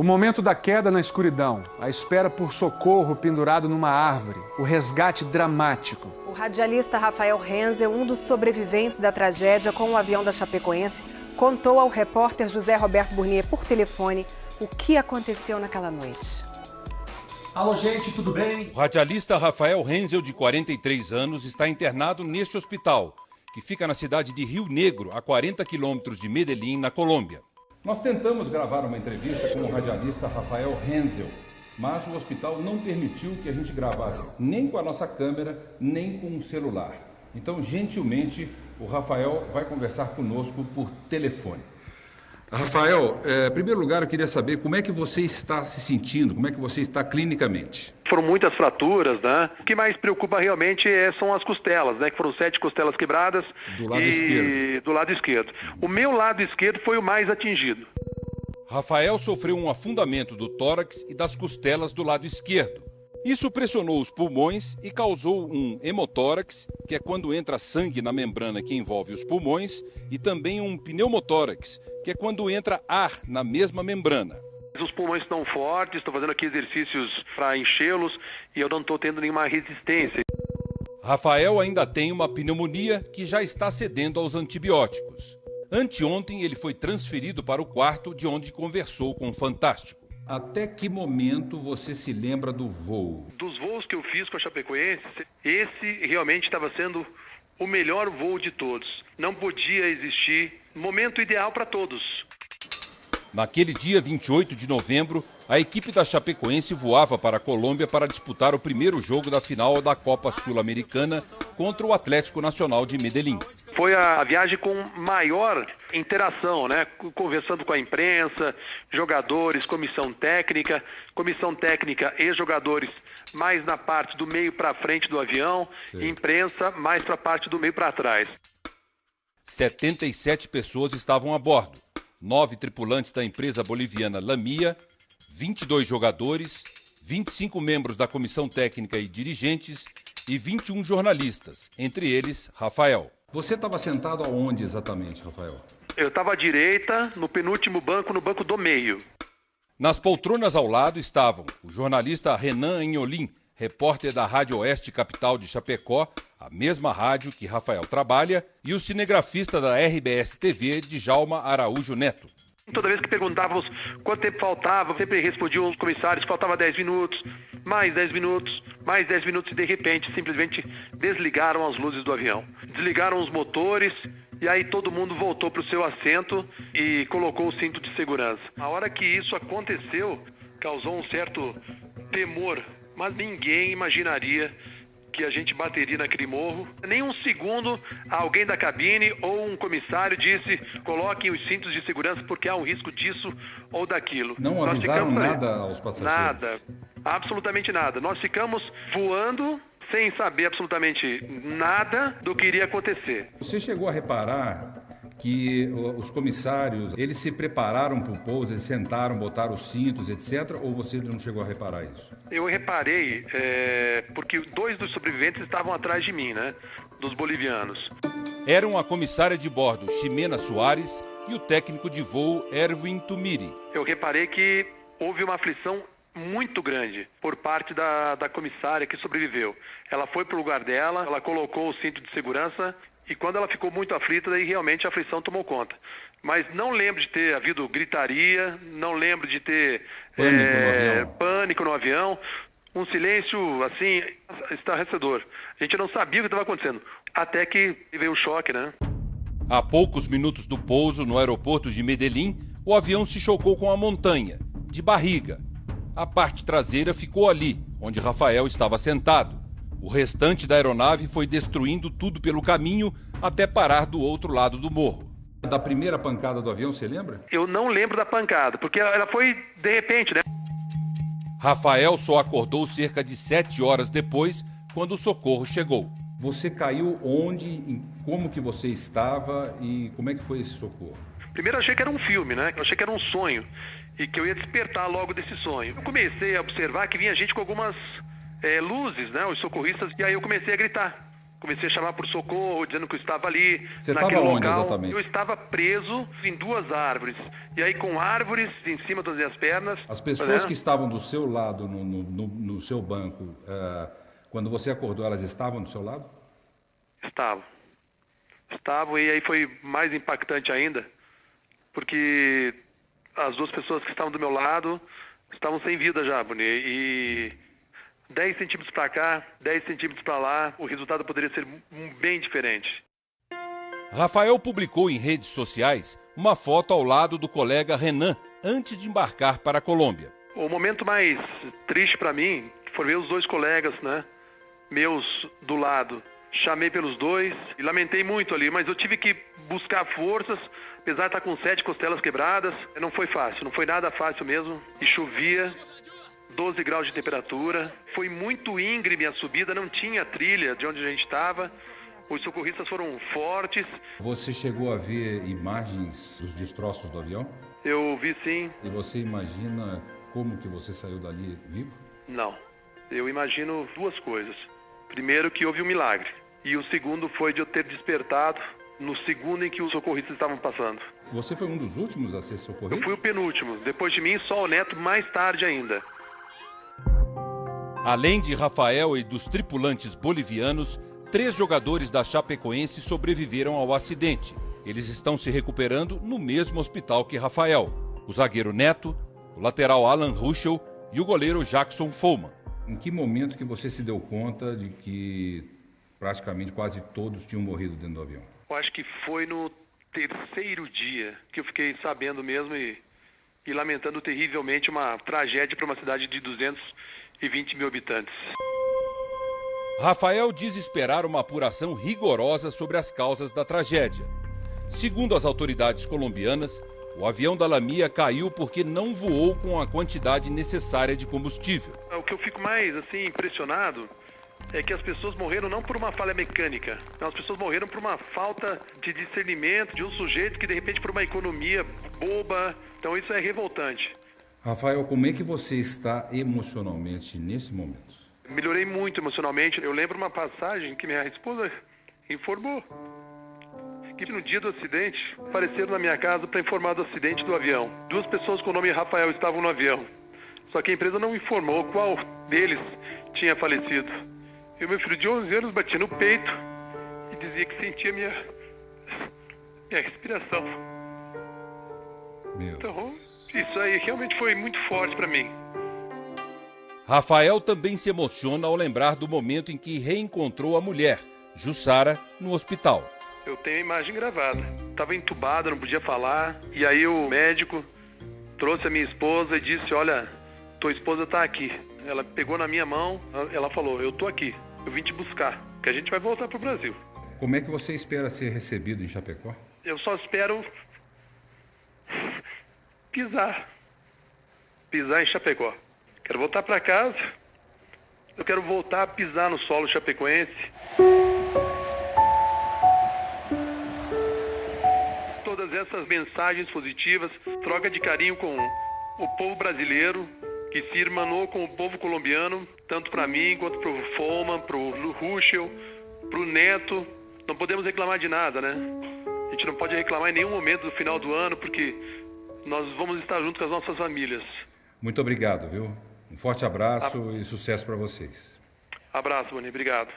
O momento da queda na escuridão, a espera por socorro pendurado numa árvore, o resgate dramático. O radialista Rafael Renzel, um dos sobreviventes da tragédia com o avião da Chapecoense, contou ao repórter José Roberto Burnier por telefone o que aconteceu naquela noite. Alô, gente, tudo bem? O radialista Rafael Renzel, de 43 anos, está internado neste hospital, que fica na cidade de Rio Negro, a 40 quilômetros de Medellín, na Colômbia. Nós tentamos gravar uma entrevista com o radialista Rafael Renzel, mas o hospital não permitiu que a gente gravasse nem com a nossa câmera, nem com um celular. Então, gentilmente, o Rafael vai conversar conosco por telefone. Rafael, em primeiro lugar, eu queria saber como é que você está se sentindo, como é que você está clinicamente. Foram muitas fraturas, né? O que mais preocupa realmente são as costelas, né? Que foram 7 costelas quebradas. Do lado esquerdo. Do lado esquerdo. O meu lado esquerdo foi o mais atingido. Rafael sofreu um afundamento do tórax e das costelas do lado esquerdo. Isso pressionou os pulmões e causou um hemotórax, que é quando entra sangue na membrana que envolve os pulmões, e também um pneumotórax, que é quando entra ar na mesma membrana. Os pulmões estão fortes, estou fazendo aqui exercícios para enchê-los e eu não estou tendo nenhuma resistência. Rafael ainda tem uma pneumonia que já está cedendo aos antibióticos. Anteontem ele foi transferido para o quarto de onde conversou com o Fantástico. Até que momento você se lembra do voo? Dos voos que eu fiz com a Chapecoense, esse realmente estava sendo o melhor voo de todos. Não podia existir momento ideal para todos. Naquele dia 28 de novembro, a equipe da Chapecoense voava para a Colômbia para disputar o primeiro jogo da final da Copa Sul-Americana contra o Atlético Nacional de Medellín. Foi a viagem com maior interação, né? Conversando com a imprensa, jogadores, comissão técnica e jogadores mais na parte do meio para frente do avião, e imprensa mais para a parte do meio para trás. 77 pessoas estavam a bordo, 9 tripulantes da empresa boliviana Lamia, 22 jogadores, 25 membros da comissão técnica e dirigentes e 21 jornalistas, entre eles Rafael. Você estava sentado aonde exatamente, Rafael? Eu estava à direita, no penúltimo banco, no banco do meio. Nas poltronas ao lado estavam o jornalista Renan Anholim, repórter da Rádio Oeste Capital de Chapecó, a mesma rádio que Rafael trabalha, e o cinegrafista da RBS TV, Djalma Araújo Neto. Toda vez que perguntávamos quanto tempo faltava, sempre respondiam os comissários que faltava 10 minutos, mais 10 minutos, mais 10 minutos, e de repente simplesmente desligaram as luzes do avião. Desligaram os motores e aí todo mundo voltou para o seu assento e colocou o cinto de segurança. A hora que isso aconteceu, causou um certo temor, mas ninguém imaginaria que a gente bateria naquele morro. Nem um segundo alguém da cabine ou um comissário disse: coloquem os cintos de segurança porque há um risco disso ou daquilo. Não avisaram nada aos passageiros? Nada, absolutamente nada. Nós ficamos voando sem saber absolutamente nada do que iria acontecer. Você chegou a reparar que os comissários, eles se prepararam para o pouso, eles sentaram, botaram os cintos, etc., ou você não chegou a reparar isso? Eu reparei, porque 2 dos sobreviventes estavam atrás de mim, né, dos bolivianos. Eram a comissária de bordo, Ximena Soares, e o técnico de voo, Erwin Tumiri. Eu reparei que houve uma aflição muito grande por parte da comissária que sobreviveu. Ela foi para o lugar dela, ela colocou o cinto de segurança, e quando ela ficou muito aflita, daí realmente a aflição tomou conta. Mas não lembro de ter havido gritaria, não lembro de ter pânico no avião. Um silêncio, assim, estarrecedor. A gente não sabia o que estava acontecendo, até que veio o choque, né? A poucos minutos do pouso no aeroporto de Medellín, o avião se chocou com a montanha, de barriga. A parte traseira ficou ali, onde Rafael estava sentado. O restante da aeronave foi destruindo tudo pelo caminho até parar do outro lado do morro. Da primeira pancada do avião, você lembra? Eu não lembro da pancada, porque ela foi de repente, né? Rafael só acordou cerca de 7 horas depois, quando o socorro chegou. Você caiu onde, como que você estava e como é que foi esse socorro? Primeiro eu achei que era um filme, né? Eu achei que era um sonho e que eu ia despertar logo desse sonho. Eu comecei a observar que vinha gente com algumas luzes, né? Os socorristas, e aí eu comecei a gritar. Comecei a chamar por socorro, dizendo que eu estava ali, Você naquele estava onde local. exatamente? Eu estava preso em 2 árvores. E aí, com árvores em cima das minhas pernas... As pessoas que estavam do seu lado, no seu banco, quando você acordou, elas estavam do seu lado? Estavam, e aí foi mais impactante ainda, porque as 2 pessoas que estavam do meu lado estavam sem vida já, Boni, e 10 centímetros para cá, 10 centímetros para lá, o resultado poderia ser bem diferente. Rafael publicou em redes sociais uma foto ao lado do colega Renan antes de embarcar para a Colômbia. O momento mais triste para mim foi ver os 2 colegas, né, meus do lado. Chamei pelos 2 e lamentei muito ali, mas eu tive que buscar forças, apesar de estar com 7 costelas quebradas. Não foi fácil, não foi nada fácil mesmo. E chovia, 12 graus de temperatura. Foi muito íngreme a subida, não tinha trilha de onde a gente estava. Os socorristas foram fortes. Você chegou a ver imagens dos destroços do avião? Eu vi sim. E você imagina como que você saiu dali vivo? Não. Eu imagino 2 coisas. Primeiro, que houve um milagre. E o segundo foi de eu ter despertado no segundo em que os socorristas estavam passando. Você foi um dos últimos a ser socorrido? Eu fui o penúltimo. Depois de mim, só o Neto mais tarde ainda. Além de Rafael e dos tripulantes bolivianos, 3 jogadores da Chapecoense sobreviveram ao acidente. Eles estão se recuperando no mesmo hospital que Rafael. O zagueiro Neto, o lateral Alan Ruschel e o goleiro Jackson Follman. Em que momento que você se deu conta de que praticamente quase todos tinham morrido dentro do avião? Eu acho que foi no 3º dia que eu fiquei sabendo mesmo e lamentando terrivelmente uma tragédia para uma cidade de 220 mil habitantes. Rafael diz esperar uma apuração rigorosa sobre as causas da tragédia. Segundo as autoridades colombianas, o avião da Lamia caiu porque não voou com a quantidade necessária de combustível. O que eu fico mais impressionado é que as pessoas morreram não por uma falha mecânica, não, as pessoas morreram por uma falta de discernimento de um sujeito que de repente por uma economia boba, então isso é revoltante. Rafael, como é que você está emocionalmente nesse momento? Melhorei muito emocionalmente. Eu lembro uma passagem que minha esposa informou que no dia do acidente apareceram na minha casa para informar do acidente do avião. 2 pessoas com o nome Rafael estavam no avião, só que a empresa não informou qual deles tinha falecido. E o meu filho de 11 anos batia no peito e dizia que sentia minha respiração. Então, isso aí realmente foi muito forte para mim. Rafael também se emociona ao lembrar do momento em que reencontrou a mulher, Jussara, no hospital. Eu tenho a imagem gravada. Estava entubada, não podia falar. E aí o médico trouxe a minha esposa e disse, olha, tua esposa está aqui. Ela pegou na minha mão, ela falou, eu estou aqui. Eu vim te buscar, que a gente vai voltar para o Brasil. Como é que você espera ser recebido em Chapecó? Eu só espero pisar em Chapecó. Quero voltar para casa, eu quero voltar a pisar no solo chapecoense. Todas essas mensagens positivas, troca de carinho com o povo brasileiro, que se irmanou com o povo colombiano, tanto para mim quanto para o Follman, para o Ruschel, para o Neto. Não podemos reclamar de nada, né? A gente não pode reclamar em nenhum momento do final do ano, porque nós vamos estar junto com as nossas famílias. Muito obrigado, viu? Um forte abraço e sucesso para vocês. Abraço, Boni. Obrigado.